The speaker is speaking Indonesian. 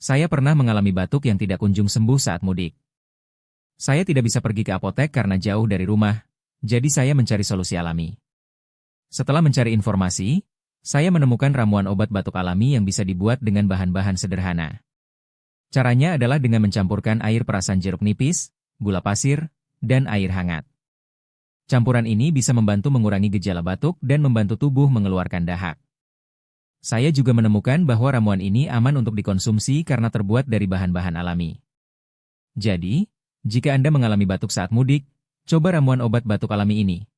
Saya pernah mengalami batuk yang tidak kunjung sembuh saat mudik. Saya tidak bisa pergi ke apotek karena jauh dari rumah, jadi saya mencari solusi alami. Setelah mencari informasi, saya menemukan ramuan obat batuk alami yang bisa dibuat dengan bahan-bahan sederhana. Caranya adalah dengan mencampurkan air perasan jeruk nipis, gula pasir, dan air hangat. Campuran ini bisa membantu mengurangi gejala batuk dan membantu tubuh mengeluarkan dahak. Saya juga menemukan bahwa ramuan ini aman untuk dikonsumsi karena terbuat dari bahan-bahan alami. Jadi, jika Anda mengalami batuk saat mudik, coba ramuan obat batuk alami ini.